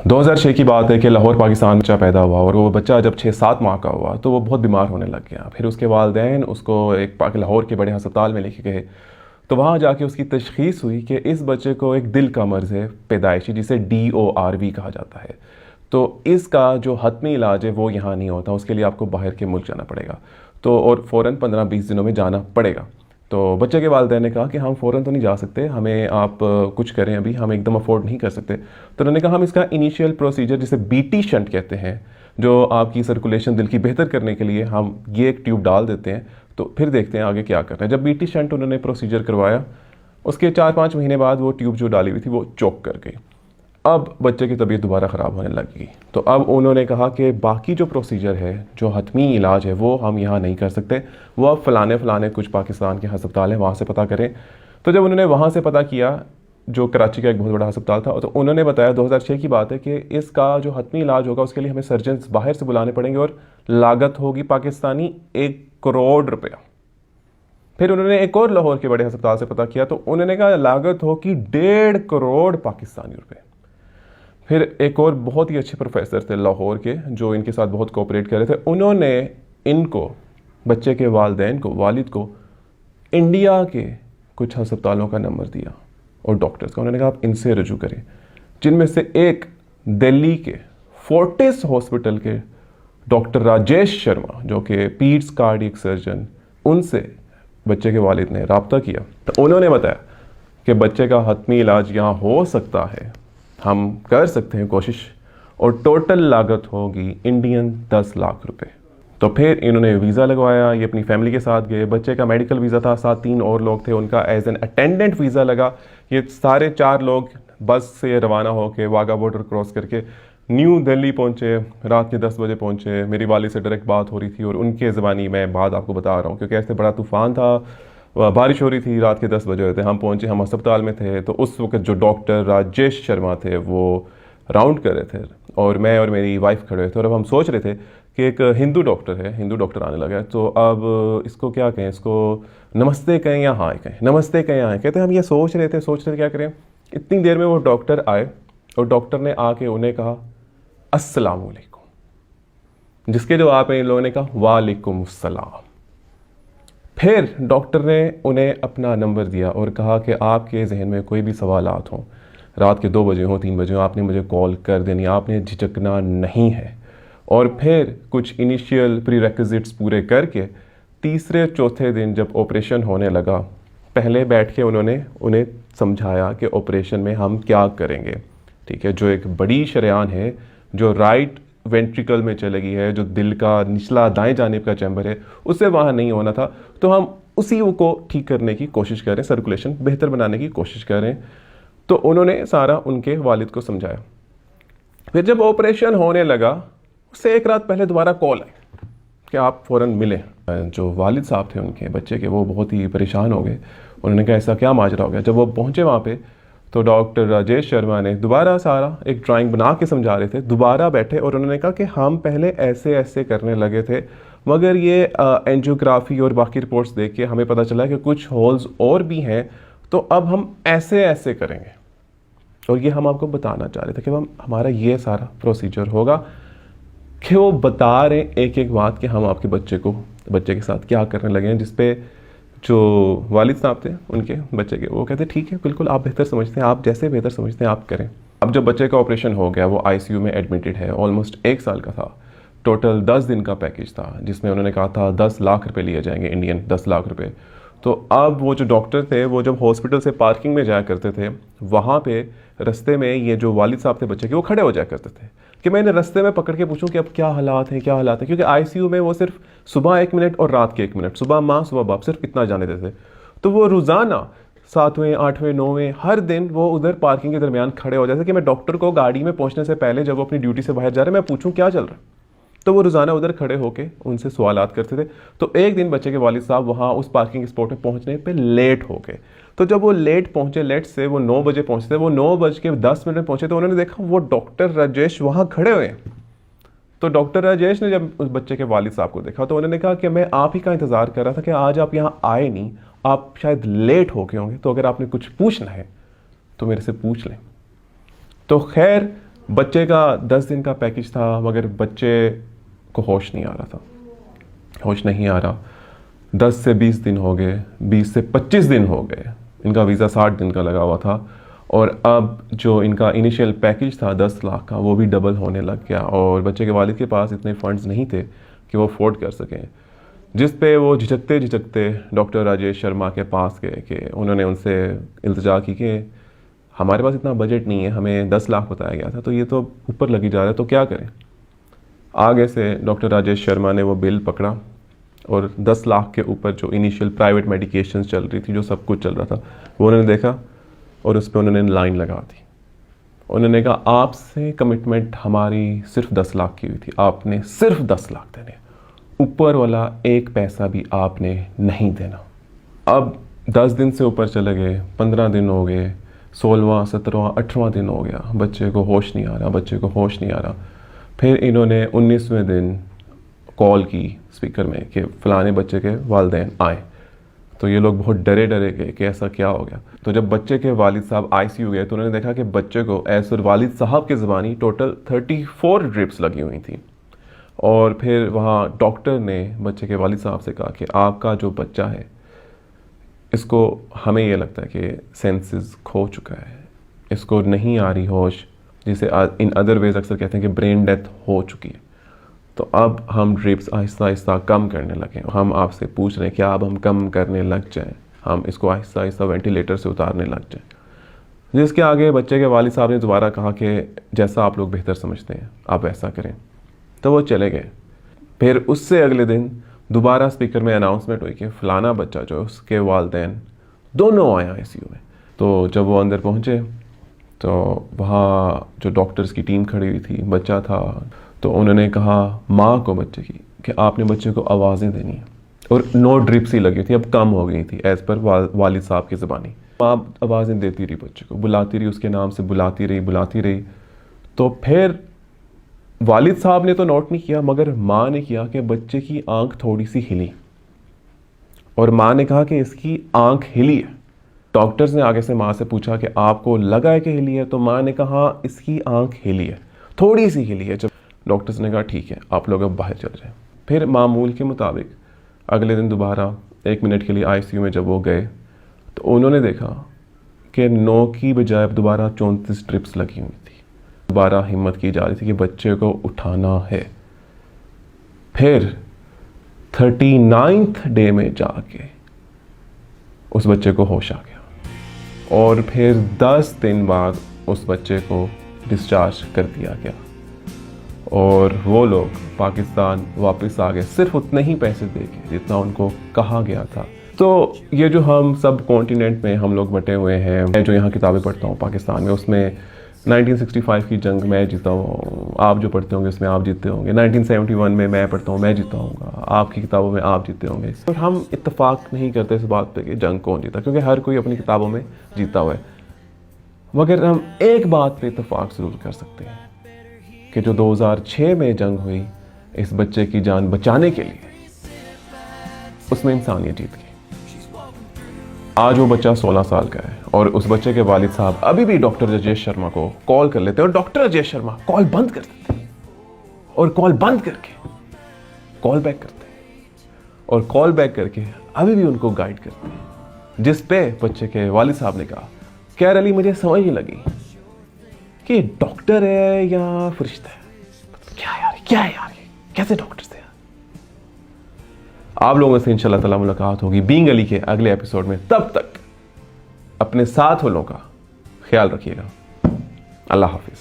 2006 की बात है कि लाहौर पाकिस्तान बच्चा पैदा हुआ और वो बच्चा जब 6-7 माह का हुआ तो वो बहुत बीमार होने लग गया। फिर उसके वालिदैन उसको एक लाहौर के बड़े अस्पताल में लेके गए तो वहाँ जाके उसकी तशख़ीस हुई कि इस बच्चे को एक दिल का मर्ज़ है पैदाइशी, जिसे DORV कहा जाता है। तो इसका जो हतमी इलाज है वो यहाँ नहीं होता, उसके लिए आपको बाहर के मुल्क जाना पड़ेगा। तो और फ़ौरन 15-20 दिनों में जाना पड़ेगा। तो बच्चे के वालिदैन ने कहा कि हम फ़ौरन तो नहीं जा सकते, हमें आप कुछ करें, अभी हम एकदम अफोर्ड नहीं कर सकते। तो उन्होंने कहा हम इसका इनिशियल प्रोसीजर जिसे BT शंट कहते हैं, जो आपकी सर्कुलेशन दिल की बेहतर करने के लिए हम ये एक ट्यूब डाल देते हैं, तो फिर देखते हैं आगे क्या करना है। जब BT शंट उन्होंने प्रोसीजर करवाया, उसके 4-5 महीने बाद वो ट्यूब जो डाली हुई थी वो चोक कर गई। अब बच्चे की तबीयत दोबारा ख़राब होने लगी। तो अब उन्होंने कहा कि बाकी जो प्रोसीजर है, जो हतमी इलाज है, वो हम यहाँ नहीं कर सकते, वो अब फ़लाने कुछ पाकिस्तान के अस्पताल हैं, वहाँ से पता करें। तो जब उन्होंने वहाँ से पता किया, जो कराची का एक बहुत बड़ा अस्पताल था, तो उन्होंने बताया 2006 की बात है कि इसका जो हतमी इलाज होगा उसके लिए हमें सर्जन बाहर से बुलाने पड़ेंगे और लागत होगी पाकिस्तानी 1 करोड़ रुपया। फिर उन्होंने एक और लाहौर के बड़े अस्पताल से पता किया तो उन्होंने कहा लागत होगी 1.5 करोड़ पाकिस्तानी रुपये। फिर एक और बहुत ही अच्छे प्रोफेसर थे लाहौर के, जो इनके साथ बहुत कोऑपरेट कर रहे थे, उन्होंने इनको, बच्चे के वालिदैन को, वालिद को इंडिया के कुछ अस्पतालों का नंबर दिया और डॉक्टर्स का। उन्होंने कहा आप इनसे रजू करें, जिनमें से एक दिल्ली के फोर्टिस हॉस्पिटल के डॉक्टर राजेश शर्मा, जो कि पीड्स कार्डियक सर्जन, उनसे बच्चे के वालिद ने रब्ता किया। तो उन्होंने बताया कि बच्चे का हतमी इलाज यहाँ हो सकता है, हम कर सकते हैं कोशिश, और टोटल लागत होगी इंडियन 10 लाख रुपए। तो फिर इन्होंने वीज़ा लगवाया, ये अपनी फैमिली के साथ गए। बच्चे का मेडिकल वीज़ा था, साथ 3 और लोग थे, उनका एज एन अटेंडेंट वीज़ा लगा। ये सारे 4 लोग बस से रवाना होकर वाघा बॉर्डर क्रॉस करके न्यू दिल्ली पहुँचे। रात के 10 बजे पहुँचे। मेरी वाली से डायरेक्ट बात हो रही थी और उनके ज़बानी मैं बात आपको बता रहा हूँ, क्योंकि ऐसे बड़ा तूफ़ान था, बारिश हो रही थी, रात के 10 बजे हुए थे। हम पहुंचे, हम अस्पताल में थे, तो उस वक्त जो डॉक्टर राजेश शर्मा थे वो राउंड कर रहे थे और मैं और मेरी वाइफ खड़े हुए थे। और अब हम सोच रहे थे कि एक हिंदू डॉक्टर है, हिंदू डॉक्टर आने लगा है, तो अब इसको क्या कहें, इसको नमस्ते कहें या हाय कहें, नमस्ते कहें या हाय कहते। हम ये सोच रहे थे क्या करें। इतनी देर में वो डॉक्टर आए और डॉक्टर ने आके उन्हें कहा अस्सलाम वालेकुम, जिसके जवाब में इन लोगों ने कहा वालेकुम सलाम। फिर डॉक्टर ने उन्हें अपना नंबर दिया और कहा कि आपके जहन में कोई भी सवालात हों, रात के 2 बजे हों, 3 बजे हों, आपने मुझे कॉल कर देनी, आपने झिझकना नहीं है। और फिर कुछ इनिशियल प्रीरेक्विजिट्स पूरे करके तीसरे चौथे दिन जब ऑपरेशन होने लगा, पहले बैठ के उन्होंने उन्हें समझाया कि ऑपरेशन में हम क्या करेंगे। ठीक है, जो एक बड़ी शरेआन है जो राइट वेंट्रिकल में चलेगी है, जो दिल का निचला दाएं जानिब का चैम्बर है, उससे वहाँ नहीं होना था, तो हम उसी को ठीक करने की कोशिश करें, सर्कुलेशन बेहतर बनाने की कोशिश करें। तो उन्होंने सारा उनके वालिद को समझाया। फिर जब ऑपरेशन होने लगा, उससे एक रात पहले दोबारा कॉल आई कि आप फ़ौरन मिलें। जो वालिद साहब थे उनके बच्चे के, वो बहुत ही परेशान हो गए। उन्होंने कहा ऐसा क्या माजरा हो गया। जब वो पहुँचे वहाँ पर तो डॉक्टर राजेश शर्मा ने दोबारा सारा एक ड्राइंग बना के समझा रहे थे। दोबारा बैठे और उन्होंने कहा कि हम पहले ऐसे ऐसे करने लगे थे, मगर ये एंजियोग्राफी और बाकी रिपोर्ट्स देख के हमें पता चला कि कुछ होल्स और भी हैं, तो अब हम ऐसे ऐसे करेंगे। और ये हम आपको बताना चाह रहे थे कि हमारा ये सारा प्रोसीजर होगा, कि वो बता रहे एक एक बात कि हम आपके बच्चे के साथ क्या करने लगे हैं। जिसपे जो वालिद साहब थे उनके बच्चे के, वो कहते ठीक है, बिल्कुल आप बेहतर समझते हैं, आप जैसे बेहतर समझते हैं आप करें। अब जब बच्चे का ऑपरेशन हो गया, वो ICU में एडमिटेड है, ऑलमोस्ट 1 साल का था। टोटल 10 दिन का पैकेज था, जिसमें उन्होंने कहा था 10 लाख रुपए लिए जाएंगे, इंडियन 10 लाख रुपए। तो अब वो जो डॉक्टर थे, वो जब हॉस्पिटल से पार्किंग में जाया करते थे, वहाँ पे रास्ते में ये जो वालिद साहब थे बच्चे के, वो खड़े हो जाया करते थे कि मैं इन्हें रास्ते में पकड़ के पूछूं कि अब क्या हालात हैं, क्या हालात हैं। क्योंकि ICU में वो सिर्फ सुबह 1 मिनट और रात के 1 मिनट, सुबह माँ सुबह बाप, सिर्फ इतना जाने देते थे। तो वो रोज़ाना 7वें 8वें 9वें हर दिन वो उधर पार्किंग के दरमियान खड़े हो जाते कि मैं डॉक्टर को गाड़ी में पहुंचने से पहले, जब वो अपनी ड्यूटी से बाहर जा रहे हैं, मैं पूछूं क्या चल रहा है। तो वो रोज़ाना उधर खड़े होके उनसे सवालात करते थे। तो एक दिन बच्चे के वालिद साहब वहाँ उस पार्किंग स्पॉट में पहुँचने पे लेट हो गए। तो जब वो लेट पहुँचे, लेट से वो 9 बजे पहुँचे थे, वो 9:10 में पहुँचे, तो उन्होंने देखा वो डॉक्टर राजेश वहाँ खड़े हुए हैं। तो डॉक्टर राजेश ने जब उस बच्चे के वालिद साहब को देखा, तो उन्होंने कहा कि मैं आप ही का इंतज़ार कर रहा था कि आज आप यहाँ आए नहीं, आप शायद लेट हो गए होंगे, तो अगर आपने कुछ पूछना है तो मेरे से पूछ लें। तो खैर बच्चे का 10 दिन का पैकेज था, मगर बच्चे को होश नहीं आ रहा था, होश नहीं आ रहा। 10 से 20 दिन हो गए, 20 से 25 दिन हो गए। इनका वीज़ा 60 दिन का लगा हुआ था और अब जो इनका इनिशियल पैकेज था 10 लाख का, वो भी डबल होने लग गया और बच्चे के वालिद के पास इतने फंड्स नहीं थे कि वो अफोर्ड कर सकें। जिस पे वो झिझकते झिझकते डॉक्टर राजेश शर्मा के पास गए कि उन्होंने उनसे इल्तिजा की कि हमारे पास इतना बजट नहीं है, हमें 10 लाख बताया गया था, तो ये तो ऊपर लगी जा रहा है, तो क्या करें। आगे से डॉक्टर राजेश शर्मा ने वो बिल पकड़ा और 10 लाख के ऊपर जो इनिशियल प्राइवेट मेडिकेशंस चल रही थी, जो सब कुछ चल रहा था, वो उन्होंने देखा और उस पर उन्होंने लाइन लगा दी। उन्होंने कहा आपसे कमिटमेंट हमारी सिर्फ 10 लाख की हुई थी, आपने सिर्फ 10 लाख देने, ऊपर वाला एक पैसा भी आपने नहीं देना। अब 10 दिन से ऊपर चले गए, 15 दिन हो गए, 16वां 17वां 18वां दिन हो गया, बच्चे को होश नहीं आ रहा, बच्चे को होश नहीं आ रहा। फिर इन्होंने 19वें दिन कॉल की स्पीकर में कि फ़लाने बच्चे के वालिदैन आए। तो ये लोग बहुत डरे डरे गए कि ऐसा क्या हो गया। तो जब बच्चे के वालिद साहब आईसीयू गए तो उन्होंने देखा कि बच्चे को ऐसर वालिद साहब के ज़बानी टोटल 34 ड्रिप्स लगी हुई थी। और फिर वहाँ डॉक्टर ने बच्चे के वालिद साहब से कहा कि आपका जो बच्चा है, इसको हमें ये लगता है कि सेंसेस खो चुका है, इसको नहीं आ रही होश, जिसे इन अदर वेज अक्सर कहते हैं कि ब्रेन डेथ हो चुकी है। तो अब हम ड्रिप्स आहिस्ता आहिस्ता कम करने लगे। हम आपसे पूछ रहे हैं क्या अब हम कम करने लग जाएं, हम इसको आहिस्ता आहिस्ता वेंटिलेटर से उतारने लग जाएं। जिसके आगे बच्चे के वालिद साहब ने दोबारा कहा कि जैसा आप लोग बेहतर समझते हैं आप वैसा करें। तो वो चले गए। फिर उससे अगले दिन दोबारा स्पीकर में अनाउंसमेंट हुई कि फ़लाना बच्चा जो है उसके वालिदैन दोनों आए आईसीयू में। तो जब वो अंदर पहुँचे तो वहाँ जो डॉक्टर्स की टीम खड़ी हुई थी, बच्चा था, तो उन्होंने कहा माँ को बच्चे की कि आपने बच्चे को आवाज़ें देनी है। और 9 ड्रिप्स ही लगी थी, अब कम हो गई थी एज़ पर वालिद साहब की ज़बानी। माँ आवाज़ें देती रही बच्चे को, बुलाती रही, उसके नाम से बुलाती रही। तो फिर वालिद साहब ने तो नोट नहीं किया, मगर माँ ने किया कि बच्चे की आंख थोड़ी सी हिली और माँ ने कहा कि इसकी आंख हिली है। डॉक्टर्स ने आगे से माँ से पूछा कि आपको लगा है कि हिली है, तो माँ ने कहा इसकी आंख हिली है, थोड़ी सी हिली है। जब डॉक्टर्स ने कहा ठीक है आप लोग अब बाहर चल जाएं। फिर मामूल के मुताबिक अगले दिन दोबारा 1 मिनट के लिए आईसीयू में जब वो गए तो उन्होंने देखा कि 9 की बजाय अब दोबारा 34 ड्रिप्स लगी हुई थी। दोबारा हिम्मत की जा रही थी कि बच्चे को उठाना है। फिर 39th डे में जाके उस बच्चे को होश आ गया और फिर 10 दिन बाद उस बच्चे को डिस्चार्ज कर दिया गया और वो लोग पाकिस्तान वापस आ गए सिर्फ उतने ही पैसे देके जितना उनको कहा गया था। तो ये जो हम सब कॉन्टिनेंट में हम लोग बटे हुए हैं, मैं जो यहाँ किताबें पढ़ता हूँ पाकिस्तान में, उसमें 1965 की जंग मैं जीता हूँ, आप जो पढ़ते होंगे उसमें आप जीते होंगे। 1971 में मैं पढ़ता हूँ, मैं जीता हूँगा, आपकी किताबों में आप जीते होंगे। और हम इत्तेफाक नहीं करते इस बात पे कि जंग कौन जीता, क्योंकि हर कोई अपनी किताबों में जीता हुआ है। मगर हम एक बात पे इत्तेफाक ज़रूर कर सकते हैं कि जो 2006 में जंग हुई इस बच्चे की जान बचाने के लिए, उसमें इंसानियत जीत गई। आज वो बच्चा 16 साल का है और उस बच्चे के वालिद साहब अभी भी डॉक्टर राजेश शर्मा को कॉल कर लेते हैं और डॉक्टर राजेश शर्मा कॉल बंद कर देते हैं और कॉल बंद करके कॉल बैक करते हैं और कॉल बैक करके अभी भी उनको गाइड करते हैं। जिस पे बच्चे के वालिद साहब ने कहा कैर अली मुझे समझ नहीं लगी कि डॉक्टर है या फरिश्ता है, क्या है यार ये कैसे डॉक्टर से। आप लोगों से इंशाल्लाह ताला मुलाकात होगी बीइंग अली के अगले एपिसोड में। तब तक अपने साथ वालों का ख्याल रखिएगा। अल्लाह हाफिज।